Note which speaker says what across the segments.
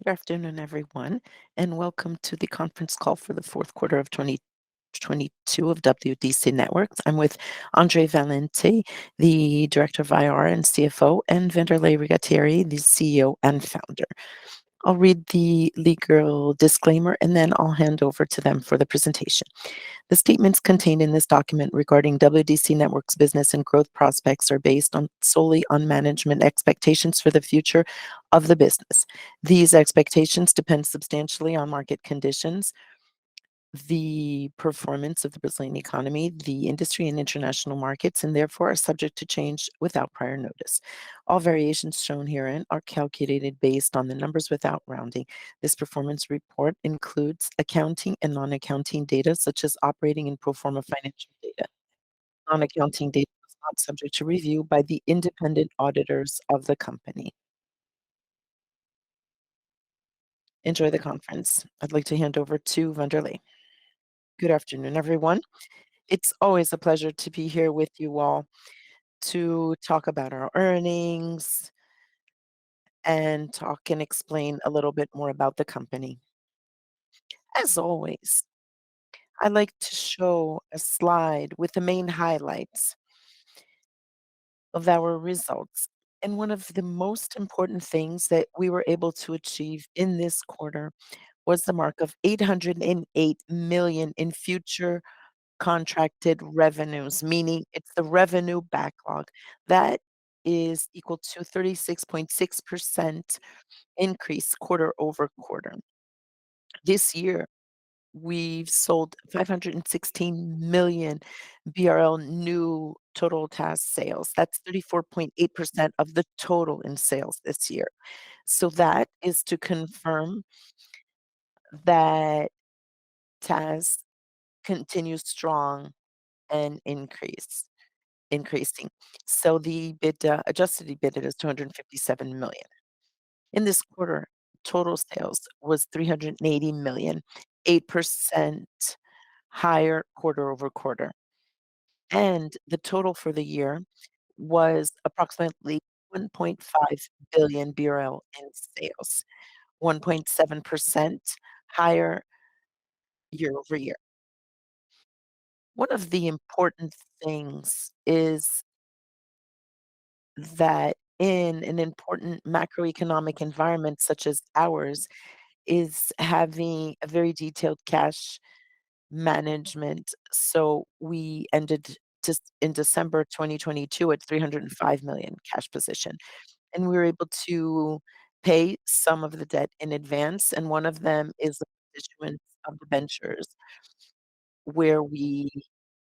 Speaker 1: Good afternoon, everyone, and welcome to the conference call for the fourth quarter of 2022 of WDC Networks. I'm with Andre Valente, the Director of IR and CFO, and Vanderlei Rigatieri, the CEO and founder. I'll read the legal disclaimer and then I'll hand over to them for the presentation. The statements contained in this document regarding WDC Network's business and growth prospects are based solely on management expectations for the future of the business. These expectations depend substantially on market conditions, the performance of the Brazilian economy, the industry, and international markets, and therefore are subject to change without prior notice. All variations shown herein are calculated based on the numbers without rounding. This performance report includes accounting and non-accounting data, such as operating and pro forma financial data. Non-accounting data is not subject to review by the independent auditors of the company. Enjoy the conference. I'd like to hand over to Vanderlei. Good afternoon, everyone. It's always a pleasure to be here with you all to talk about our earnings and talk and explain a little bit more about the company. As always, I like to show a slide with the main highlights of our results. And one of the most important things that we were able to achieve in this quarter was the mark of 808 million in future contracted revenues, meaning it's the revenue backlog. That is equal to 36.6% increase quarter-over-quarter. This year, we've sold 516 million BRL new total task sales. That's 34.8% of the total in sales this year. So that is to confirm that TAS continues strong and increasing. So the EBITDA, adjusted EBITDA is 257 million. In this quarter, total sales was 380 million, 8% higher quarter-over-quarter. And the total for the year was approximately 1.5 billion BRL in sales, 1.7% higher year-over-year. One of the important things is that in an important macroeconomic environment such as ours, is having a very detailed cash management. So we ended just in December 2022 at 305 million cash position, and we were able to pay some of the debt in advance, and one of them is the issuance of debentures, where we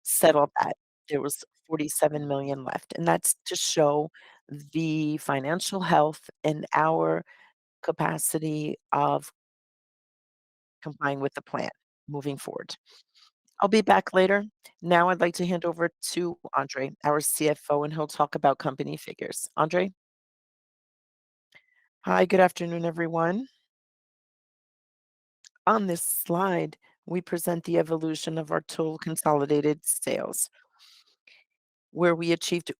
Speaker 1: settled that. There was 47 million left, and that's to show the financial health and our capacity of complying with the plan moving forward. I'll be back later. Now I'd like to hand over to Andre, our CFO, and he'll talk about company figures. Andre? Hi, good afternoon, everyone. On this slide, we present the evolution of our total consolidated sales, where we achieved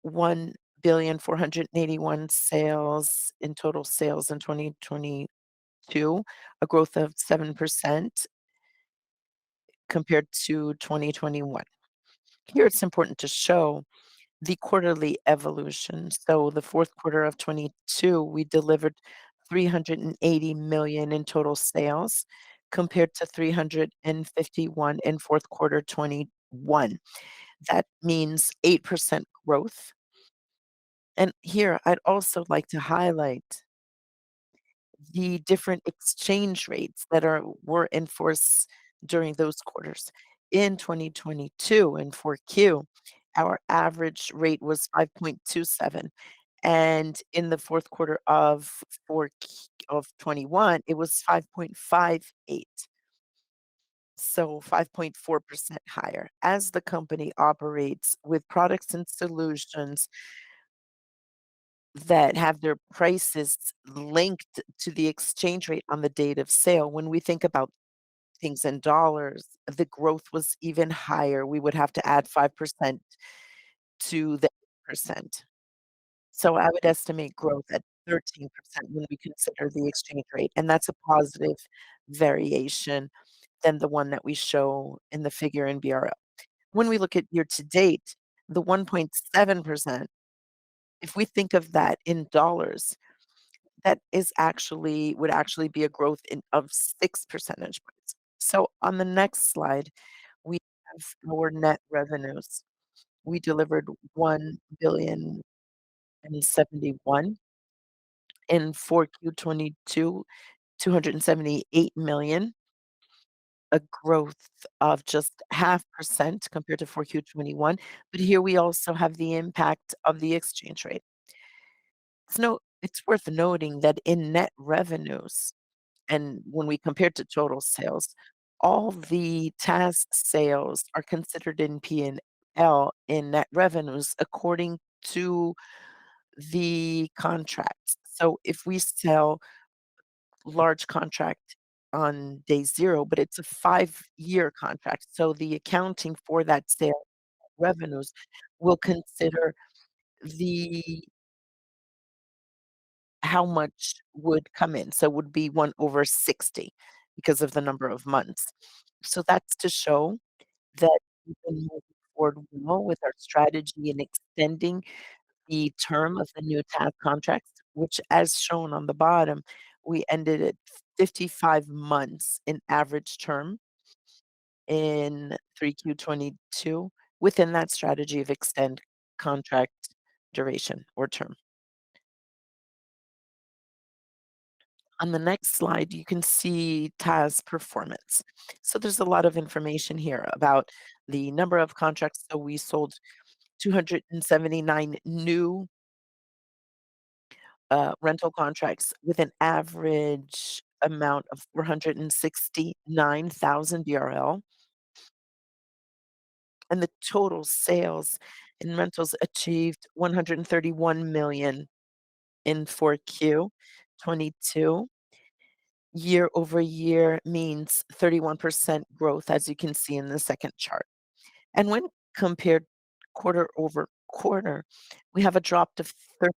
Speaker 1: 1,481 sales in total sales in 2022, a growth of 7% compared to 2021. Here, it's important to show the quarterly evolution. So the fourth quarter of 22, we delivered 380 million in total sales, compared to 351 in fourth quarter 21. That means 8% growth. And here, I'd also like to highlight the different exchange rates that were in force during those quarters. In 2022, in 4Q, our average rate was 5.27, and in the fourth quarter of 21, it was 5.58, so 5.4% higher. As the company operates with products and solutions that have their prices linked to the exchange rate on the date of sale, when we think about things in dollars, the growth was even higher. We would have to add 5% to the percent. So I would estimate growth at 13% when we consider the exchange rate, and that's a positive variation than the one that we show in the figure in BRL. When we look at year to date, the 1.7%, if we think of that in dollars, that is actually would actually be a growth of 6 percentage points. So on the next slide, we have our net revenues. We delivered 1,071,000,000 in 4Q 22, 278,000,000, a growth of just 0.5% compared to 4Q 21. But here we also have the impact of the exchange rate. It's worth noting that in net revenues, and when we compare to total sales, all the task sales are considered in P&L in net revenues according to the contracts. So if we sell large contract on day 0, but it's a 5-year contract, so the accounting for that sale revenues will consider the how much would come in, so it would be 1/60 because of the number of months. So that's to show that we've been moving forward well with our strategy in extending the term of the new TAP contracts, which as shown on the bottom, we ended at 55 months in average term in 3Q 22 within that strategy of extend contract duration or term. On the next slide, you can see TAS performance. So there's a lot of information here about the number of contracts. So we sold 279 new rental contracts with an average amount of 469,000 BRL, and the total sales in rentals achieved 131 million in 4Q 22. Year over year means 31% growth, as you can see in the second chart. And when compared quarter over quarter, we have a drop of 30%.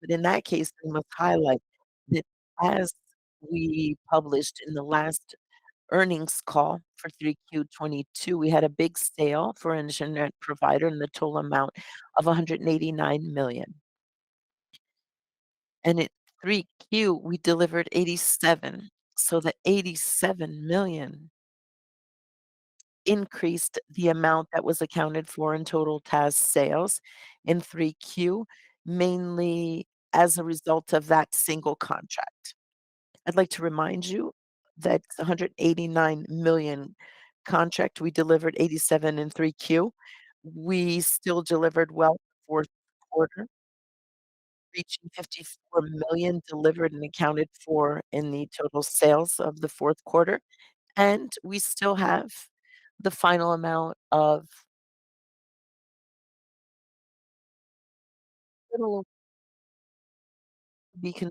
Speaker 1: But in that case, we must highlight that as we published in the last earnings call for 3Q 22, we had a big sale for an internet provider in the total amount of 189 million. And in 3Q, we delivered 87. So the 87 million increased the amount that was accounted for in total TAS sales in 3Q, mainly as a result of that single contract. I'd like to remind you that the 189 million contract, we delivered 87 in 3Q. We still delivered well fourth quarter, reaching 54 million delivered and accounted for in the total sales of the fourth quarter. And we still have the final amount of little be con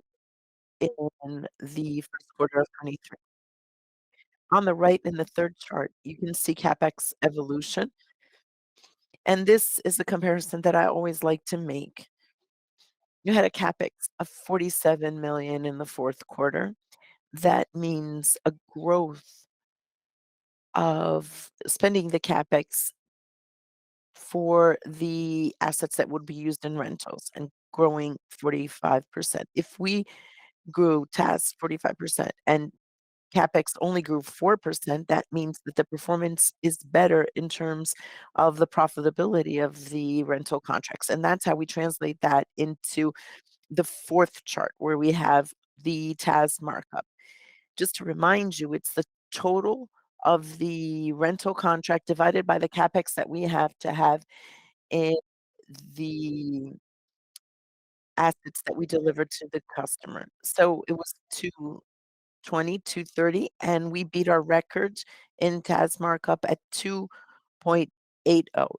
Speaker 1: in the first quarter of 23. On the right in the third chart, you can see CapEx evolution, and this is the comparison that I always like to make. You had a CapEx of 47 million in the fourth quarter. That means a growth of spending the CapEx for the assets that would be used in rentals and growing 45%. If we grew TAS 45% and CapEx only grew 4%, that means that the performance is better in terms of the profitability of the rental contracts, and that's how we translate that into the fourth chart where we have the TAS markup. Just to remind you, it's the total of the rental contract divided by the CapEx that we have to have in the assets that we delivered to the customer. So it was 220, 230, and we beat our record in TAS markup at 2.80.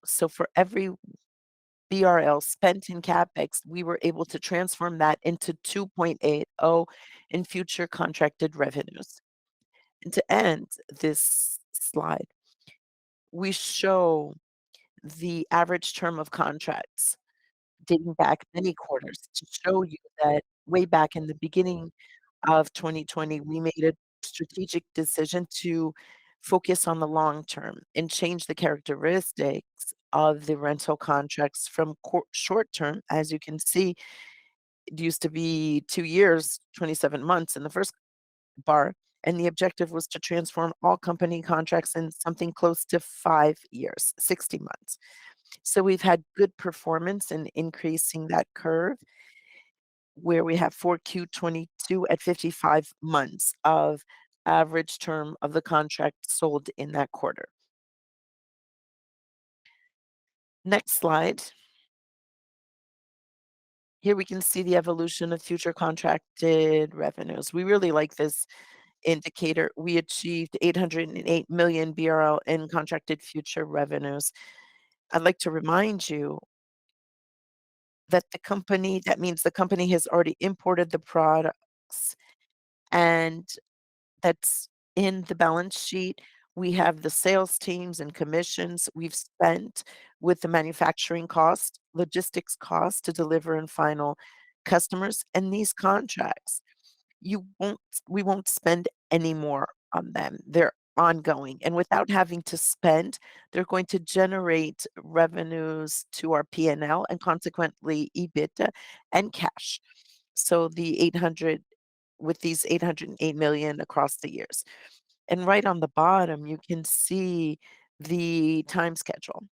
Speaker 1: So for every BRL spent in CapEx, we were able to transform that into 2.80 in future contracted revenues. And to end this slide, we show the average term of contracts dating back many quarters to show you that way back in the beginning of 2020, we made a strategic decision to focus on the long term and change the characteristics of the rental contracts from short term. As you can see, it used to be 2 years, 27 months in the first bar, and the objective was to transform all company contracts in something close to 5 years, 60 months. So we've had good performance in increasing that curve, where we have 4Q 22 at 55 months of average term of the contract sold in that quarter. Next slide. Here we can see the evolution of future contracted revenues. We really like this indicator. We achieved 808 million BRL in contracted future revenues. I'd like to remind you that that means the company has already imported the products, and that's in the balance sheet. We have the sales teams and commissions we've spent with the manufacturing cost, logistics cost to deliver and final customers, and these contracts you won't we won't spend any more on them. They're ongoing, and without having to spend, they're going to generate revenues to our P&L and consequently EBITDA and cash. So the 800 with these 808 million across the years. And right on the bottom, you can see the time schedule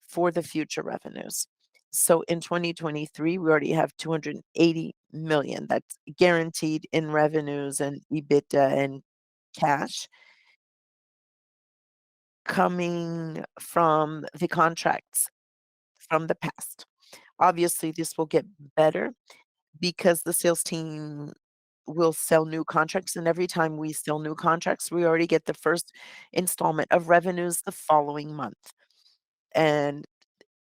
Speaker 1: for the future revenues. So in 2023, we already have 280 million that's guaranteed in revenues and EBITDA and cash coming from the contracts from the past. Obviously, this will get better because the sales team will sell new contracts, and every time we sell new contracts, we already get the first installment of revenues the following month, and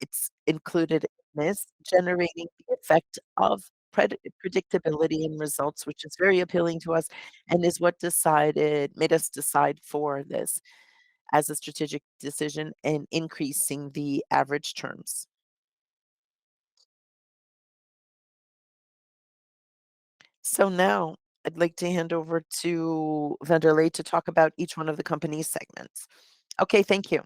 Speaker 1: it's included in this, generating the effect of predictability and results, which is very appealing to us and is what made us decide for this as a strategic decision and increasing the average terms. So now I'd like to hand over to Vanderlei to talk about each one of the company's segments. Okay, thank you.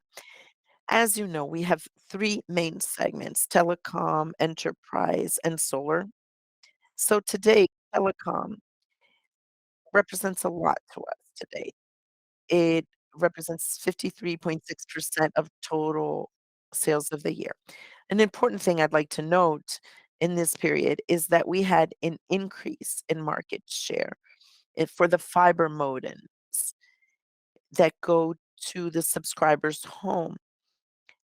Speaker 1: As you know, we have three main segments: telecom, enterprise, and solar. So today, telecom represents a lot to us today. It represents 53.6% of total sales of the year. An important thing I'd like to note in this period is that we had an increase in market share for the fiber modems that go to the subscriber's home.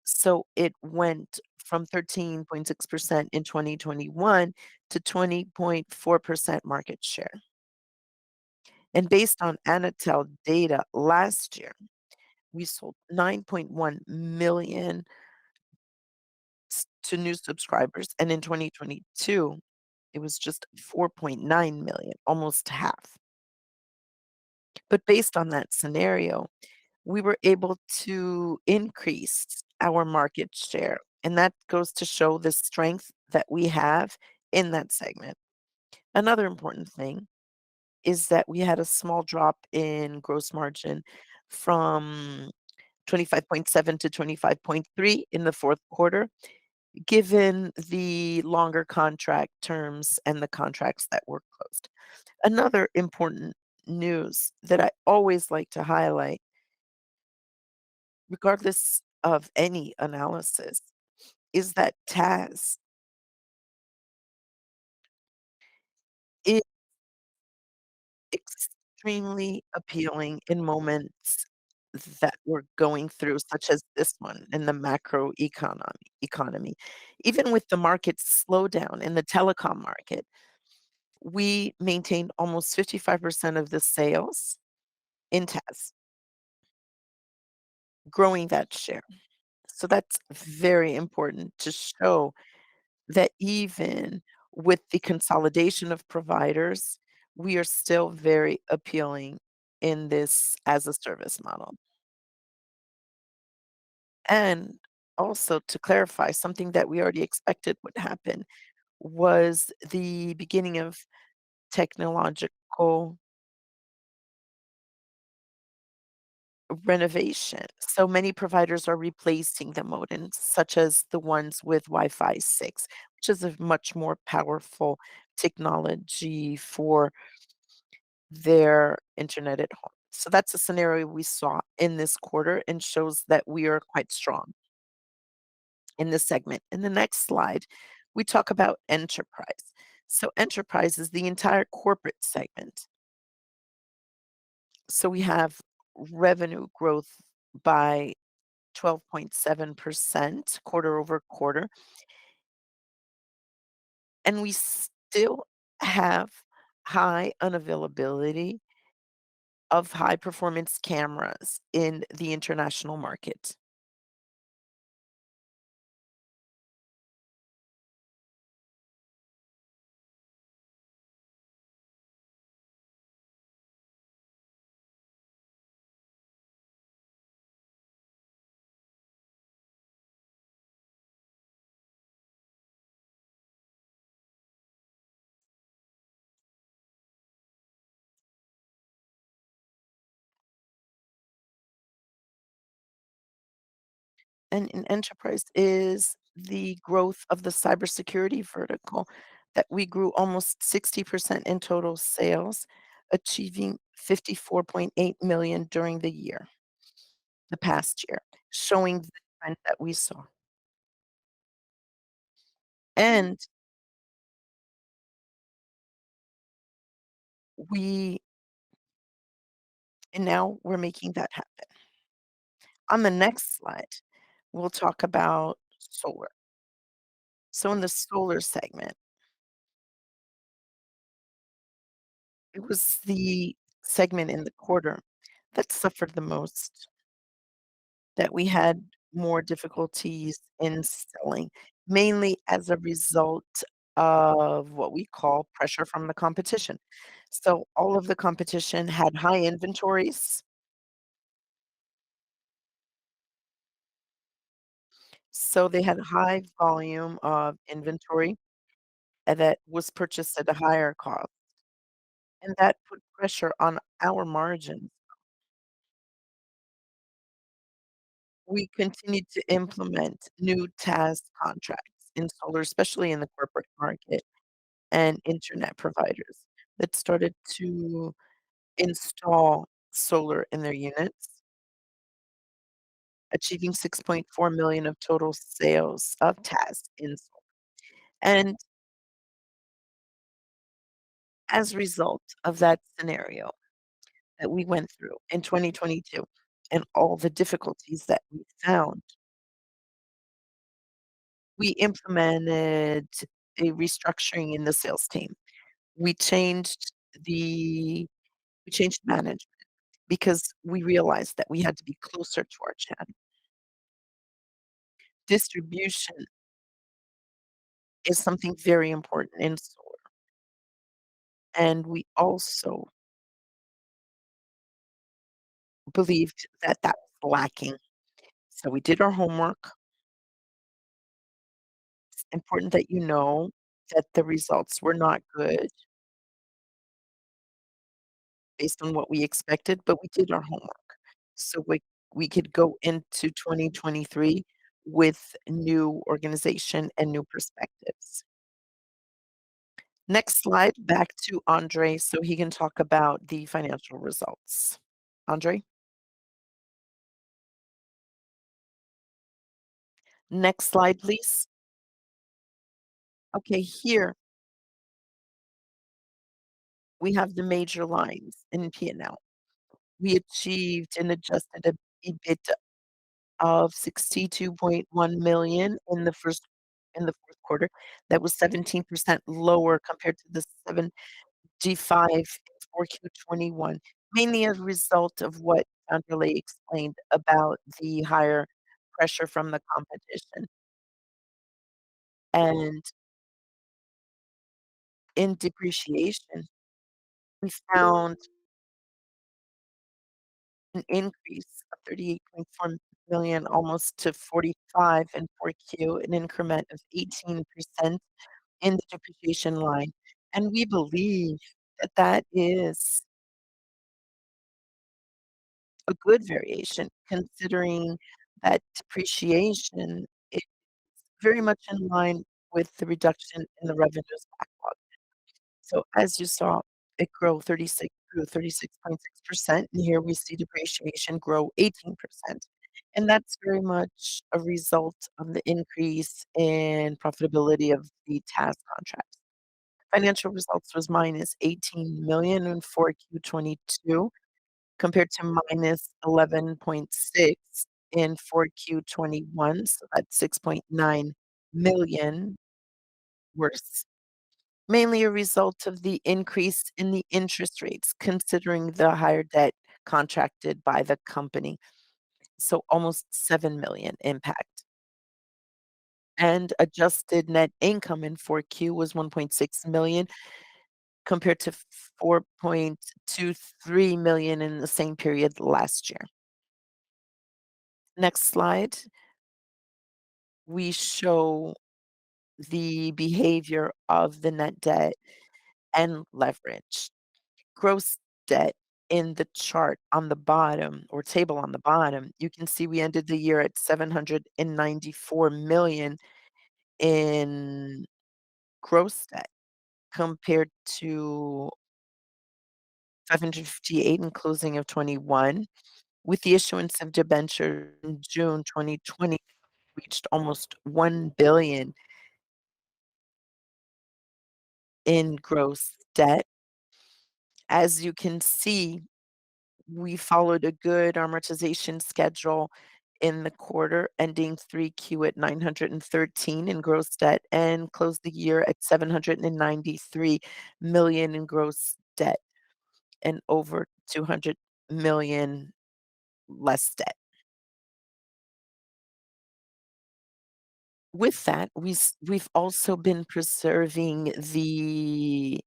Speaker 1: So it went from 13.6% in 2021 to 20.4% market share. And based on Anatel data last year, we sold 9.1 million to new subscribers, and in 2022, it was just 4.9 million, almost half. But based on that scenario, we were able to increase our market share, and that goes to show the strength that we have in that segment. Another important thing is that we had a small drop in gross margin from 25.7 to 25.3 in the fourth quarter, given the longer contract terms and the contracts that were closed. Another important news that I always like to highlight, regardless of any analysis, is that TAS is extremely appealing in moments that we're going through, such as this one in the economy. Even with the market slowdown in the telecom market, we maintained almost 55% of the sales in TAS, growing that share. So that's very important to show that even with the consolidation of providers, we are still very appealing in this as a service model. And also to clarify, something that we already expected would happen was the beginning of technological renovation. So many providers are replacing the modems, such as the ones with Wi-Fi 6, which is a much more powerful technology for their internet at home. So that's a scenario we saw in this quarter and shows that we are quite strong in this segment. In the next slide, we talk about enterprise. So enterprise is the entire corporate segment. So we have revenue growth by 12.7% quarter over quarter, and we still have high unavailability of high performance cameras in the international market. And in enterprise is the growth of the cybersecurity vertical that we grew almost 60% in total sales, achieving 54.8 million during the past year, showing the trend that we saw. And we and now we're making that happen. On the next slide, we'll talk about solar. So in the solar segment, it was the segment in the quarter that suffered the most, that we had more difficulties in selling, mainly as a result of what we call pressure from the competition. So all of the competition had high inventories, so they had high volume of inventory that was purchased at a higher cost, and that put pressure on our margins. We continued to implement new task contracts in solar, especially in the corporate market and internet providers that started to install solar in their units, achieving 6.4 million of total sales of tasks in solar. And as a result of that scenario that we went through in 2022 and all the difficulties that we found, we implemented a restructuring in the sales team. We changed the we changed management because we realized that we had to be closer to our channel. Distribution is something very important in solar, and we also believed that that was lacking. So we did our homework. It's important that you know that the results were not good based on what we expected, but we did our homework. So we could go into 2023 with new organization and new perspectives. Next slide, back to Andre so he can talk about the financial results. Andre? Next slide, please. Okay, here we have the major lines in P&L. We achieved an adjusted EBITDA of 62.1 million in the fourth quarter. That was 17% lower compared to the 75 in 4Q21, mainly as a result of what Anderley explained about the higher pressure from the competition. And in depreciation, we found an increase of 38.4 million, almost to 45 in 4Q, an increment of 18% in the depreciation line. And we believe that that is a good variation considering that depreciation is very much in line with the reduction in the revenues backlog. So as you saw, it grew 36.6%, and here we see depreciation grow 18%. And that's very much a result of the increase in profitability of the task contracts. Financial results was minus 18 million in 4Q 22 compared to minus 11.6 in 4Q 21, so that's 6.9 million worse, mainly a result of the increase in the interest rates considering the higher debt contracted by the company. So almost 7 million impact. And adjusted net income in 4Q was 1.6 million compared to 4.23 million in the same period last year. Next slide, we show the behavior of the net debt and leverage. Gross debt in the chart on the bottom or table on the bottom, you can see we ended the year at 794 million in gross debt compared to 558 in closing of 21. With the issuance of debenture in June 2020, reached almost 1 billion in gross debt. As you can see, we followed a good amortization schedule in the quarter, ending 3Q at 913 in gross debt and closed the year at 793 million in gross debt and over 200 million less debt. With that, we've also been preserving the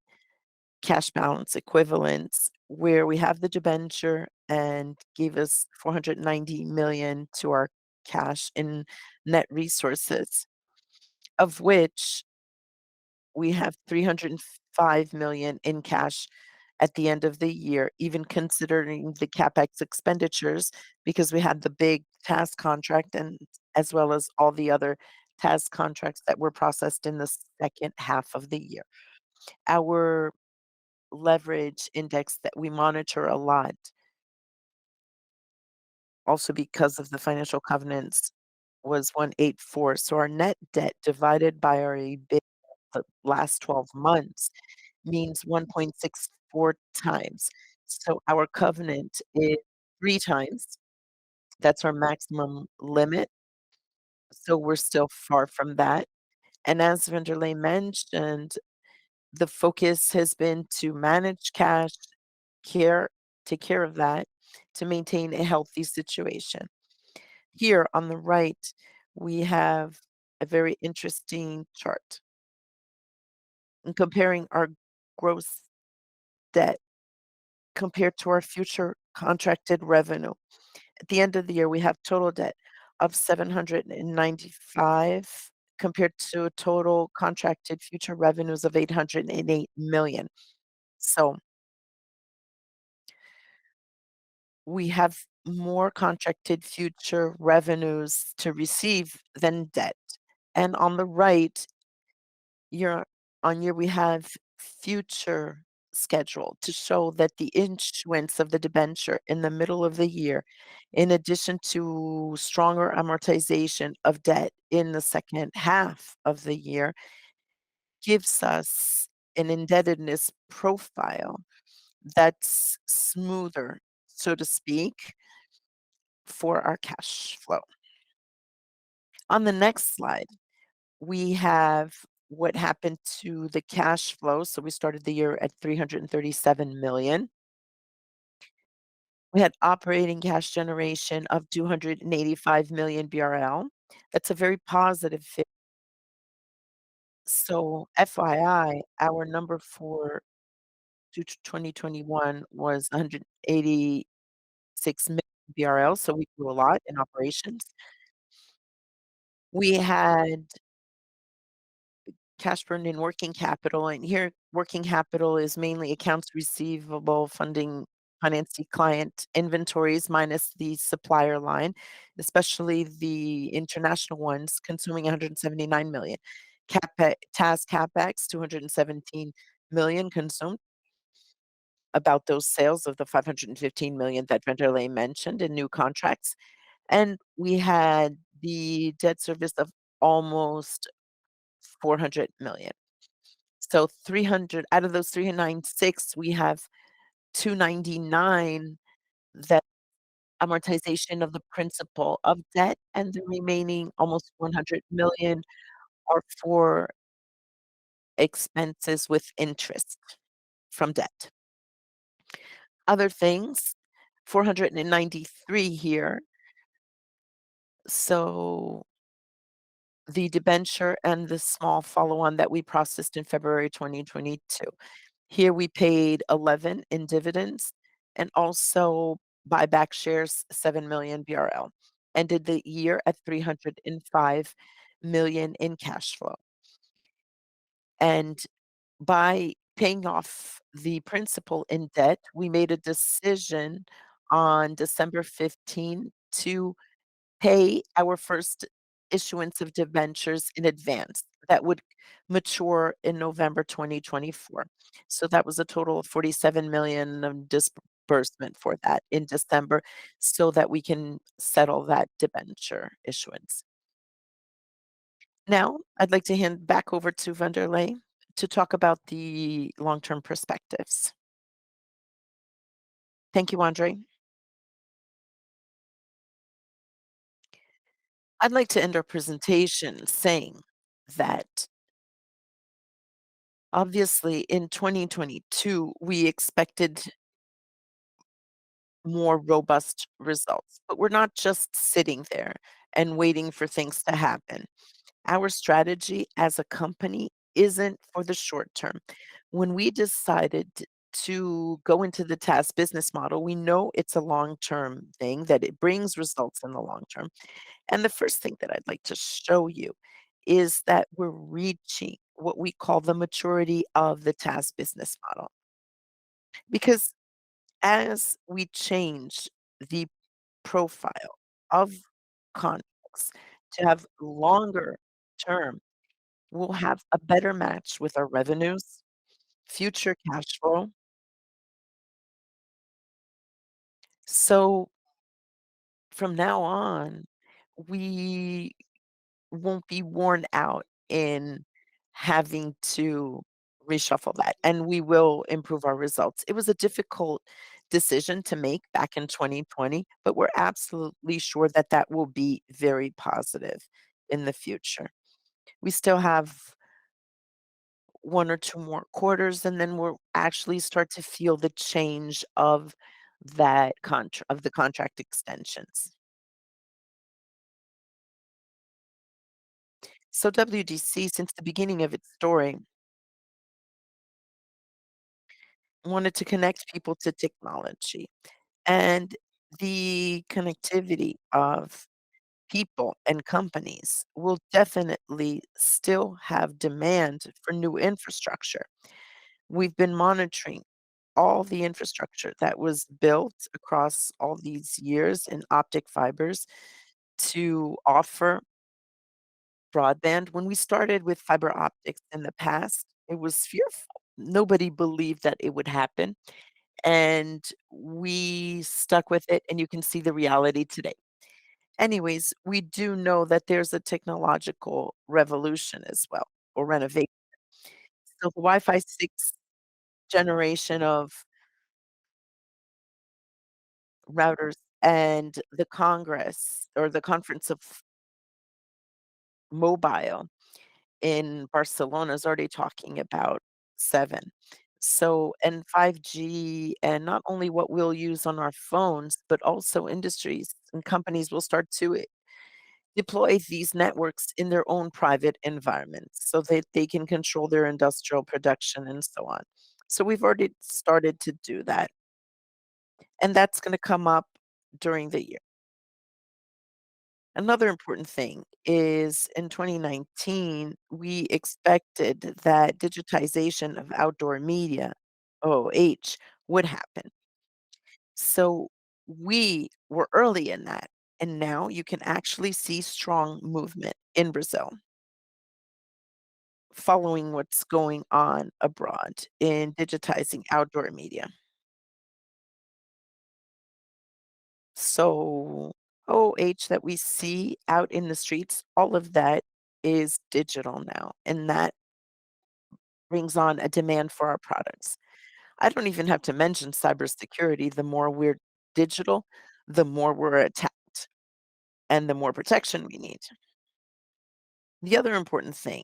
Speaker 1: cash balance equivalents where we have the debenture and gave us 490 million to our cash in net resources, of which we have 305 million in cash at the end of the year, even considering the CapEx expenditures, because we had the big task contract and as well as all the other task contracts that were processed in the second half of the year. Our leverage index that we monitor a lot, also because of the financial covenants, was 184. So our net debt divided by our EBIT the last 12 months means 1.64 times. So our covenant is 3 times. That's our maximum limit. So we're still far from that. And as Vanderlei mentioned, the focus has been to manage cash, care, take care of that to maintain a healthy situation. Here on the right, we have a very interesting chart in comparing our gross debt compared to our future contracted revenue. At the end of the year, we have total debt of 795 compared to total contracted future revenues of 808 million. So we have more contracted future revenues to receive than debt. And on the right, year on year, we have future schedule to show that the issuance of the debenture in the middle of the year, in addition to stronger amortization of debt in the second half of the year, gives us an indebtedness profile that's smoother, so to speak, for our cash flow. On the next slide, we have what happened to the cash flow. So we started the year at 337 million. We had operating cash generation of 285 million BRL. That's a very positive figure. So FYI, our number for 2021 was 186 million BRL, so we grew a lot in operations. We had cash burn in working capital, and here working capital is mainly accounts receivable, funding financing client inventories minus the supplier line, especially the international ones, consuming 179 million. TAS CapEx, 217 million consumed, about those sales of the 515 million that Vanderlei mentioned in new contracts. And we had the debt service of almost 400 million. So 300 out of those 396, we have 299 that amortization of the principal of debt, and the remaining almost 100 million are for expenses with interest from debt. Other things, 493 here. So the debenture and the small follow-on that we processed in February 2022. Here we paid 11 in dividends and also buyback shares 7 million BRL. Ended the year at 305 million in cash flow. And by paying off the principal in debt, we made a decision on December 15 to pay our first issuance of debentures in advance that would mature in November 2024. So that was a total of 47 million of disbursement for that in December so that we can settle that debenture issuance. Now, I'd like to hand back over to Vanderlei to talk about the long-term perspectives. Thank you, Andre. I'd like to end our presentation saying that obviously, in 2022, we expected more robust results, but we're not just sitting there and waiting for things to happen. Our strategy as a company isn't for the short term. When we decided to go into the TaaS business model, we know it's a long-term thing, that it brings results in the long term. And the first thing that I'd like to show you is that we're reaching what we call the maturity of the TaaS business model. Because as we change the profile of contracts to have longer term, we'll have a better match with our revenues, future cash flow. So from now on, we won't be worn out in having to reshuffle that, and we will improve our results. It was a difficult decision to make back in 2020, but we're absolutely sure that that will be very positive in the future. We still have 1 or 2 more quarters, and then we'll actually start to feel the change of the contract extensions. So WDC, since the beginning of its story, wanted to connect people to technology, and the connectivity of people and companies will definitely still have demand for new infrastructure. We've been monitoring all the infrastructure that was built across all these years in optic fibers to offer broadband. When we started with fiber optics in the past, it was fearful. Nobody believed that it would happen, and we stuck with it, and you can see the reality today. Anyways, we do know that there's a technological revolution as well, or renovation. So the Wi-Fi 6 generation of routers and the Congress or the Conference of Mobile in Barcelona is already talking about 7. So and 5G, and not only what we'll use on our phones, but also industries and companies will start to deploy these networks in their own private environments so that they can control their industrial production and so on. So we've already started to do that, and that's gonna come up during the year. Another important thing is in 2019, we expected that digitization of outdoor media, OOH, would happen. So we were early in that. And now you can actually see strong movement in Brazil following what's going on abroad in digitizing outdoor media. So OOH that we see out in the streets, all of that is digital now, and that brings on a demand for our products. I don't even have to mention cybersecurity. The more we're digital, the more we're attacked and the more protection we need. The other important thing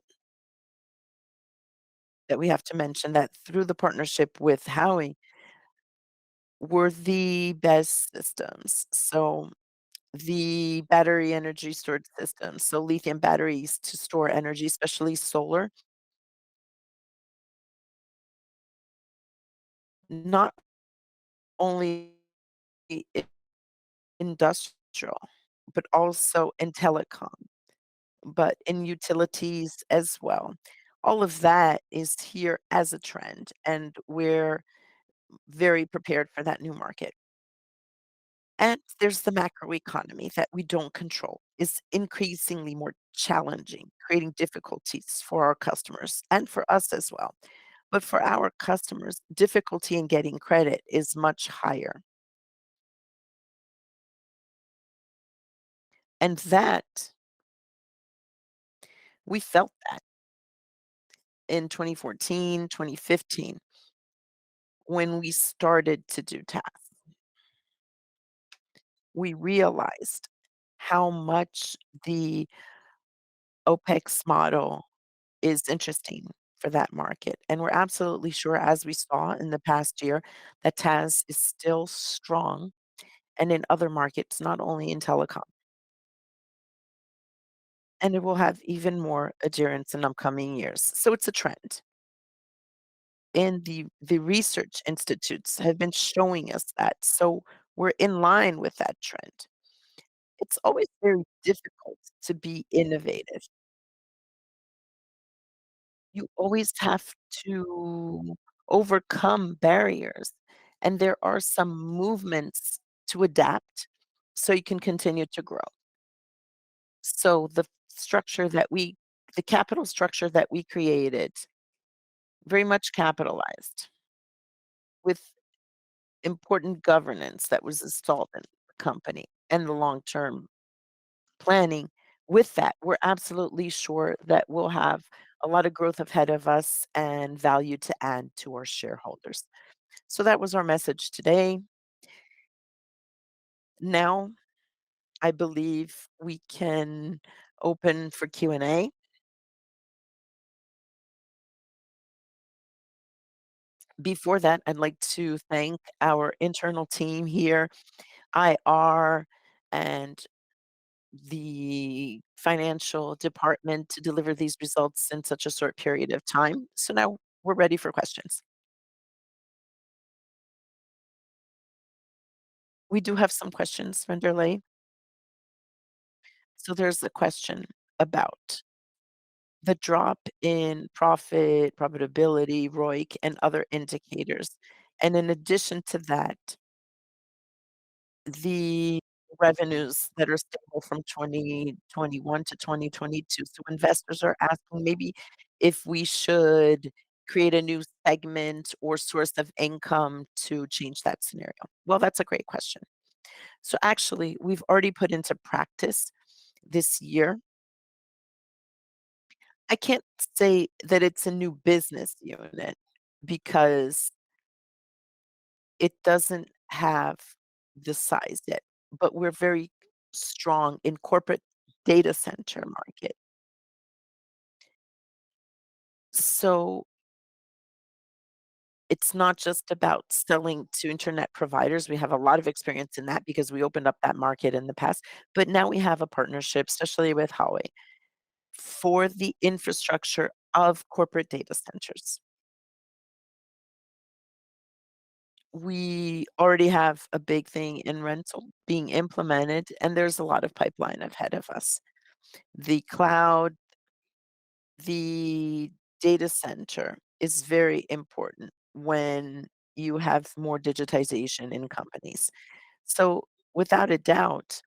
Speaker 1: that we have to mention that through the partnership with Howie, we're the best systems. So the battery energy storage systems, so lithium batteries to store energy, especially solar, not only industrial, but also in telecom, but in utilities as well. All of that is here as a trend, and we're very prepared for that new market. And there's the macroeconomy that we don't control, is increasingly more challenging, creating difficulties for our customers and for us as well. But for our customers, difficulty in getting credit is much higher. And that we felt that in 2014, 2015, when we started to do tasks. We realized how much the OPEX model is interesting for that market. And we're absolutely sure, as we saw in the past year, that TAS is still strong and in other markets, not only in telecom. And it will have even more adherence in upcoming years. So it's a trend. And the research institutes have been showing us that. So we're in line with that trend. It's always very difficult to be innovative. You always have to overcome barriers, and there are some movements to adapt so you can continue to grow. So the capital structure that we created, very much capitalized with important governance that was installed in the company and the long-term planning. With that, we're absolutely sure that we'll have a lot of growth ahead of us and value to add to our shareholders. So that was our message today. Now, I believe we can open for Q&A. Before that, I'd like to thank our internal team here, IR, and the financial department to deliver these results in such a short period of time. So now we're ready for questions. We do have some questions, Vanderlei. So there's a question about the drop in profit, profitability, ROIC, and other indicators. And in addition to that, the revenues that are stable from 2021 to 2022. So investors are asking maybe if we should create a new segment or source of income to change that scenario. Well, that's a great question. So actually, we've already put into practice this year. I can't say that it's a new business unit because it doesn't have the size yet, but we're very strong in corporate data center market. So it's not just about selling to internet providers. We have a lot of experience in that because we opened up that market in the past, but now we have a partnership, especially with Huawei, for the infrastructure of corporate data centers. we already have a big thing in rental being implemented, and there's a lot of pipeline ahead of us. The cloud, the data center is very important when you have more digitization in companies. So, without a doubt,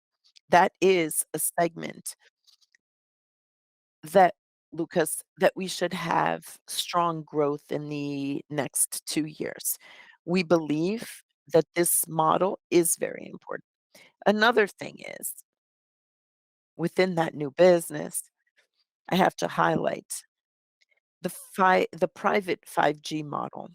Speaker 1: that is a segment that, Lucas, that we should have strong growth in the next 2 years. We believe that this model is very important. Another thing is, within that new business, I have to highlight the private 5G model.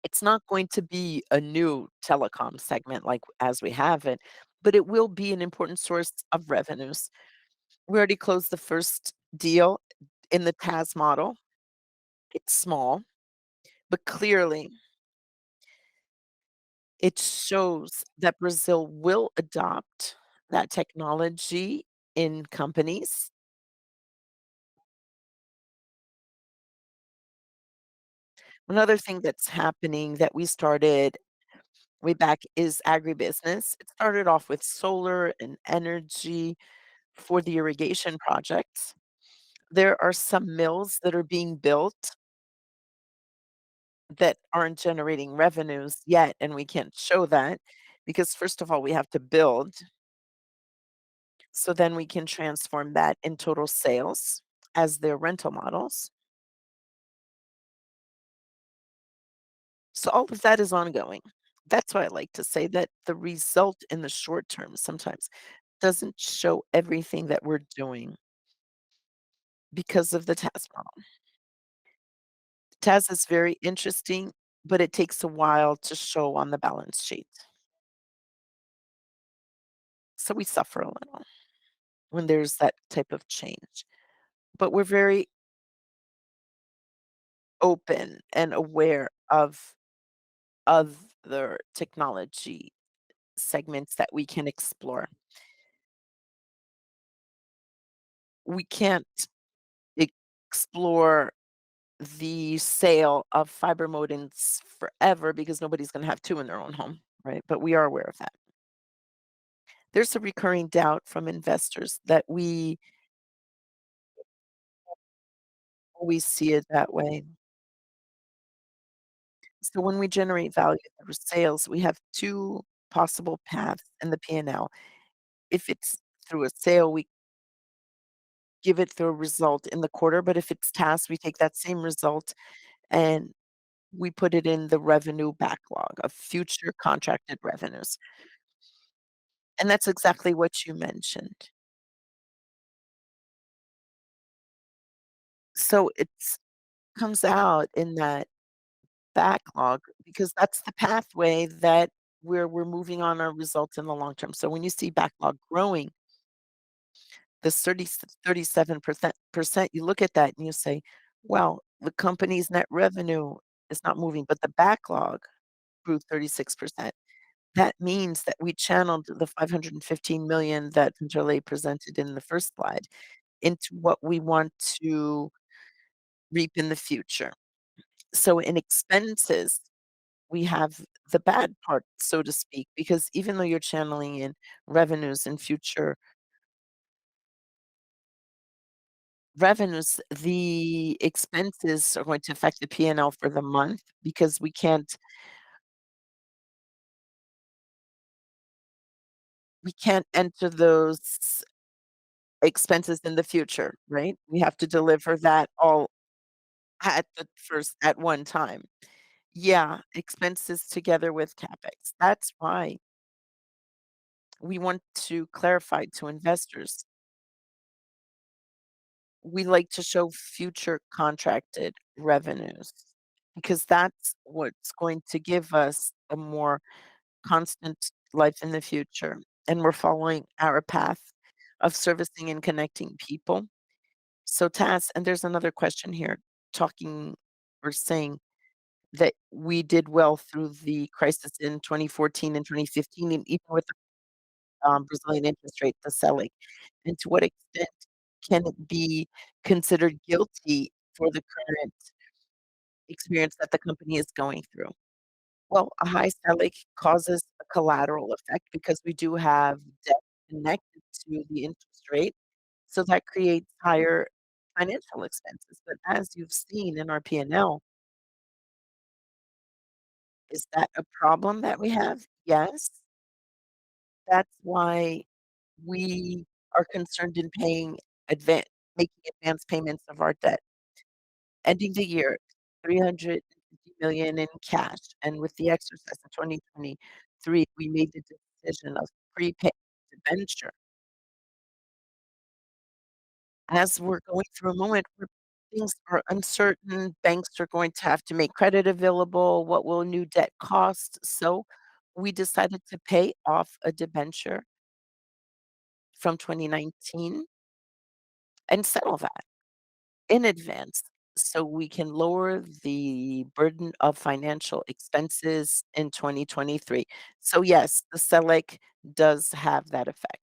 Speaker 1: It's not going to be a new telecom segment like as we have it, but it will be an important source of revenues. We already closed the first deal in the TAS model. It's small, but clearly it shows that Brazil will adopt that technology in companies. Another thing that's happening that we started way back is agribusiness. It started off with solar and energy for the irrigation projects. There are some mills that are being built that aren't generating revenues yet, and we can't show that because, first of all, we have to build, so then we can transform that in total sales as their rental models. So all of that is ongoing. That's why I like to say that the result in the short term sometimes doesn't show everything that we're doing because of the task model. TAS is very interesting, but it takes a while to show on the balance sheet. So we suffer a little when there's that type of change. But we're very open and aware of other technology segments that we can explore. We can't explore the sale of fiber modems forever because nobody's going to have two in their own home, right? But we are aware of that. There's a recurring doubt from investors that we always see it that way. So when we generate value through sales, we have two possible paths in the P&L. If it's through a sale, we give it through a result in the quarter, but if it's tasks, we take that same result and we put it in the revenue backlog of future contracted revenues. And that's exactly what you mentioned. So it's comes out in that backlog because that's the pathway that we're moving on our results in the long term. So when you see backlog growing, this 37%, you look at that and you say, well, the company's net revenue is not moving, but the backlog grew 36%. That means that we channeled the 515 million that Vanderlei presented in the first slide into what we want to reap in the future. So in expenses, we have the bad part, so to speak, because even though you're channeling in revenues and future revenues, the expenses are going to affect the P&L for the month because we can't enter those expenses in the future, right? We have to deliver that all at the first at one time. Yeah, expenses together with CapEx. That's why we want to clarify to investors. We like to show future contracted revenues because that's what's going to give us a more constant life in the future. And we're following our path of servicing and connecting people. So, Taz, and there's another question here talking or saying that we did well through the crisis in 2014 and 2015, and even with the Brazilian interest rate, the Selic. And to what extent? can it be considered guilty for the current experience that the company is going through? Well, a high Selic causes a collateral effect because we do have debt connected to the interest rate, so that creates higher financial expenses. But as you've seen in our P&L, is that a problem that we have? Yes. That's why we are concerned in making advance payments of our debt. Ending the year, 350 million in cash, and with the exercise of 2023, we made the decision of prepaying the debenture. As we're going through a moment where things are uncertain, banks are going to have to make credit available, what will new debt cost? So, we decided to pay off a debenture from 2019 and settle that in advance so we can lower the burden of financial expenses in 2023. So yes, the SELIC does have that effect.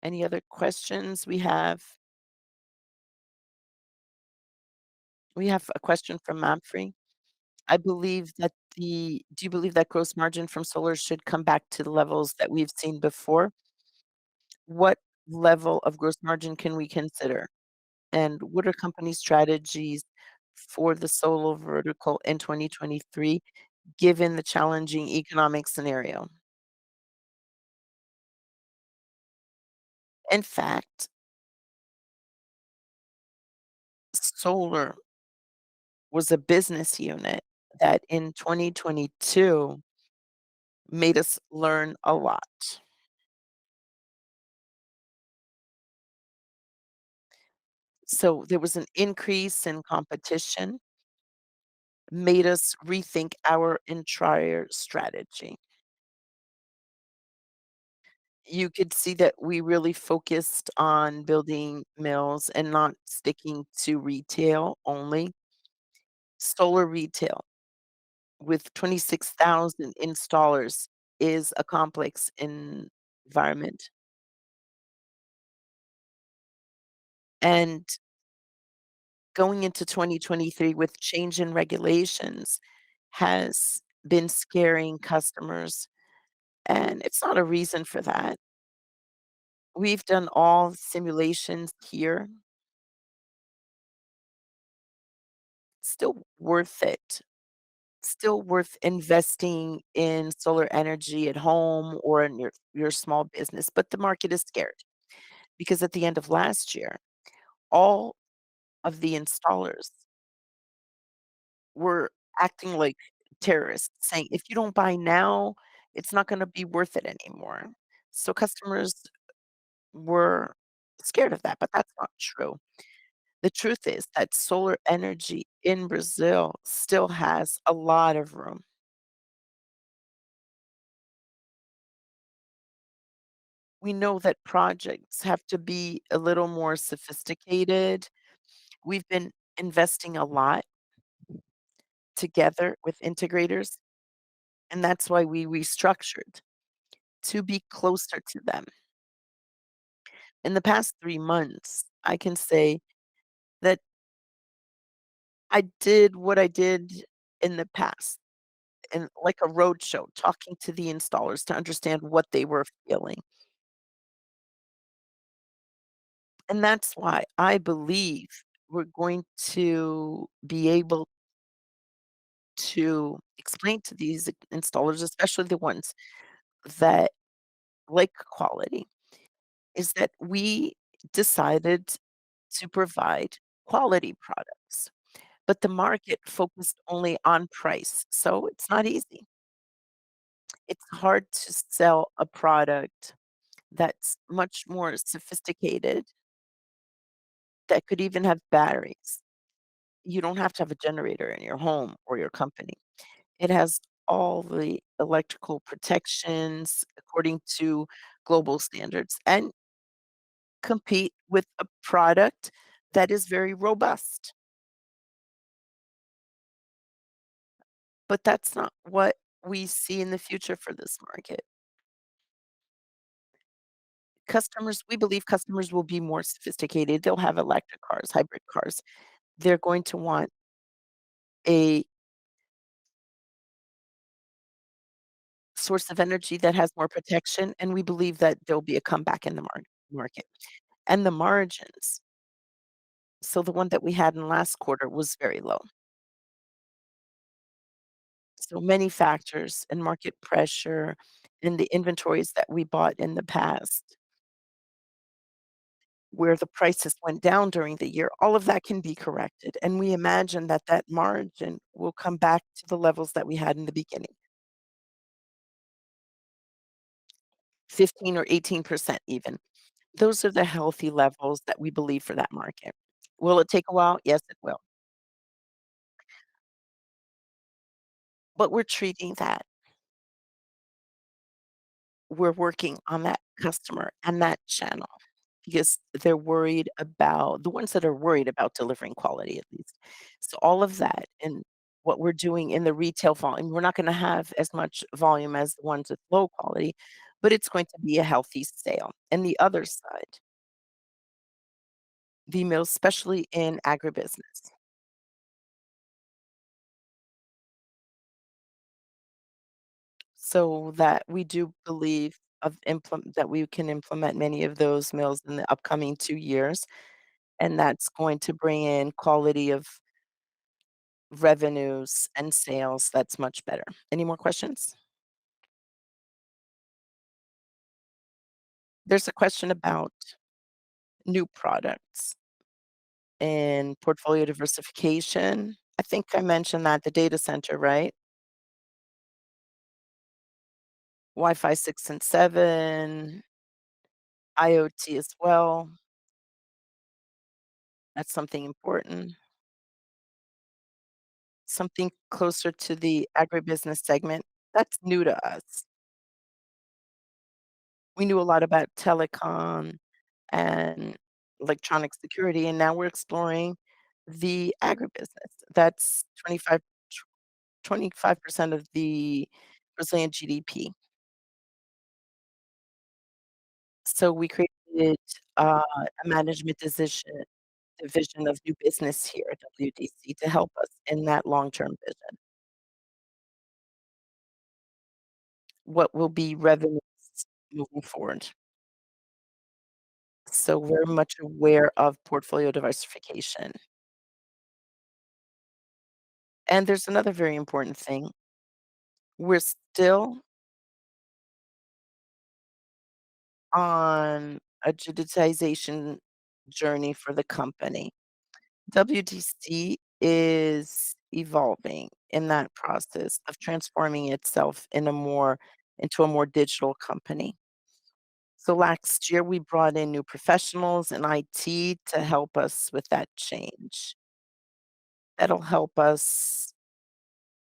Speaker 1: Any other questions we have a question from Mapfree. I believe that the Do you believe that gross margin from solar should come back to the levels that we've seen before? What level of gross margin can we consider? And what are company strategies for the solo vertical in 2023, given the challenging economic scenario? In fact, solar was a business unit that in 2022 made us learn a lot. So there was an increase in competition, made us rethink our entire strategy. You could see that we really focused on building mills and not sticking to retail only. Solar retail with 26,000 installers is a complex environment. And going into 2023 with change in regulations has been scaring customers, and it's not a reason for that. We've done all simulations here. Still worth it. Still worth investing in solar energy at home or in your small business, but the market is scared because at the end of last year, all of the installers were acting like terrorists, saying, "If you don't buy now, it's not gonna be worth it anymore." So customers were scared of that, but that's not true. The truth is that solar energy in Brazil still has a lot of room. We know that projects have to be a little more sophisticated. We've been investing a lot together with integrators, and that's why we restructured to be closer to them. In the past 3 months, I can say that I did what I did in the past, in like a roadshow, talking to the installers to understand what they were feeling. And that's why I believe we're going to be able to explain to these installers, especially the ones that like quality, is that we decided to provide quality products, but the market focused only on price. So it's not easy. It's hard to sell a product that's much more sophisticated that could even have batteries. You don't have to have a generator in your home or your company. It has all the electrical protections according to global standards and compete with a product that is very robust. But that's not what we see in the future for this market. Customers we believe customers will be more sophisticated. They'll have electric cars, hybrid cars. They're going to want a source of energy that has more protection, and we believe that there'll be a comeback in the market. And the margins, so the one that we had in last quarter was very low. So many factors and market pressure and the inventories that we bought in the past, where the prices went down during the year, all of that can be corrected, and we imagine that that margin will come back to the levels that we had in the beginning, 15 or 18% even. Those are the healthy levels that we believe for that market. Will it take a while? Yes, it will. But we're treating that. We're working on that customer and that channel because they're worried about the ones that are worried about delivering quality at least. So all of that and what we're doing in the retail volume, we're not gonna have as much volume as the ones with low quality, but it's going to be a healthy sale. And the other side, the mills, especially in agribusiness, so that we do believe that we can implement many of those mills in the upcoming 2 years, and that's going to bring in quality of revenues and sales that's much better. Any more questions? There's a question about new products and portfolio diversification. I think I mentioned that, the data center, right? Wi-Fi 6 and 7, IoT as well. That's something important. Something closer to the agribusiness segment. That's new to us. We knew a lot about telecom and electronic security, and now we're exploring the agribusiness. That's 25% of the Brazilian GDP. So we created a management division of new business here at WDC to help us in that long-term vision. What will be revenues moving forward? So we're much aware of portfolio diversification. And there's another very important thing. We're still on a digitization journey for the company. WDC is evolving in that process of transforming itself into a more digital company. So last year, we brought in new professionals in IT to help us with that change. That'll help us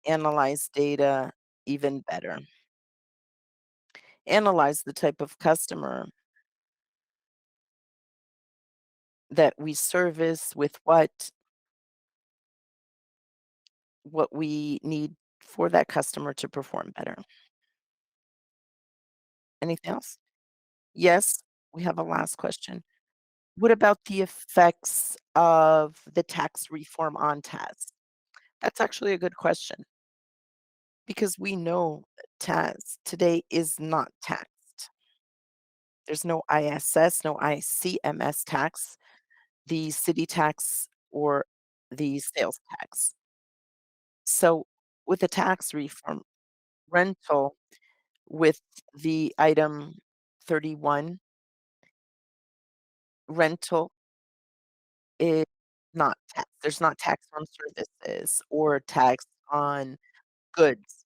Speaker 1: analyze data even better, analyze the type of customer that we service with what we need for that customer to perform better. Anything else? Yes, we have a last question. What about the effects of the tax reform on TAS? That's actually a good question because we know that TAS today is not taxed. There's no ISS, no ICMS tax, the city tax, or the sales tax. So with the tax reform, rental with the item 31, rental is not taxed. There's not tax on services or tax on goods.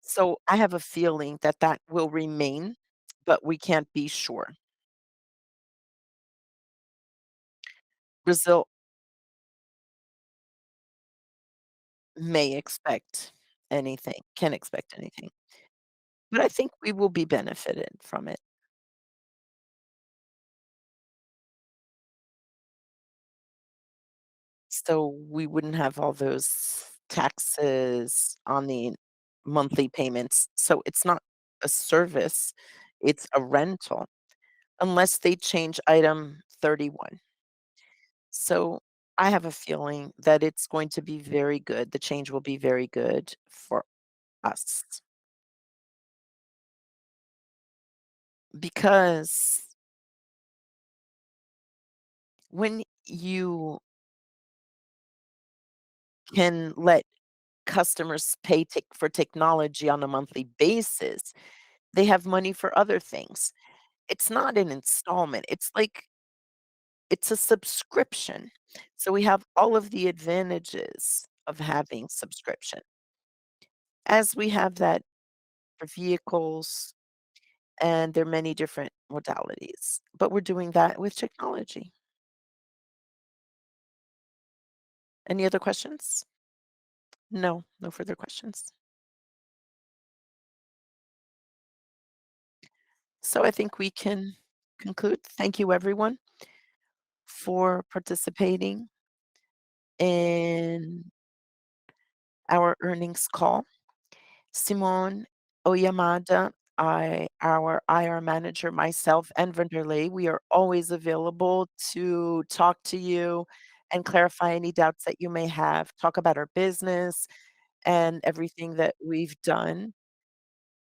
Speaker 1: So I have a feeling that that will remain, but we can't be sure. Brazil may expect anything, can expect anything, but I think we will be benefited from it. So we wouldn't have all those taxes on the monthly payments. So it's not a service, It's a rental unless they change item 31. So I have a feeling that it's going to be very good. The change will be very good for us because when you can let customers pay for technology on a monthly basis, they have money for other things. It's not an installment. It's like it's a subscription. So we have all of the advantages of having subscription. As we have that for vehicles, and there are many different modalities, but we're doing that with technology. Any other questions? No, no further questions. So I think we can conclude. Thank you, everyone, for participating in our earnings call. Simone Oyamada, our IR manager, myself, and Vanderlei, we are always available to talk to you and clarify any doubts that you may have, talk about our business and everything that we've done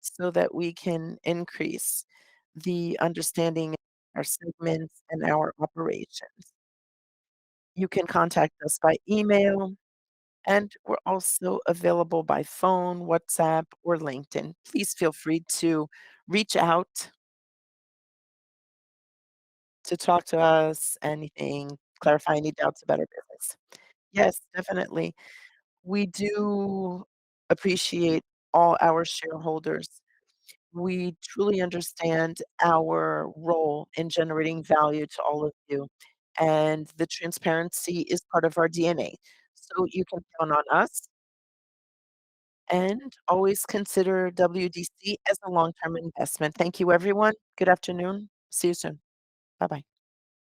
Speaker 1: so that we can increase the understanding of our segments and our operations. You can contact us by email, and we're also available by phone, WhatsApp, or LinkedIn. Please feel free to reach out to talk to us, anything, clarify any doubts about our business. Yes, definitely. We do appreciate all our shareholders. We truly understand our role in generating value to all of you, and the transparency is part of our DNA. So you can count on us and always consider WDC as a long-term investment. Thank you, everyone. Good afternoon. See you soon. Bye-bye.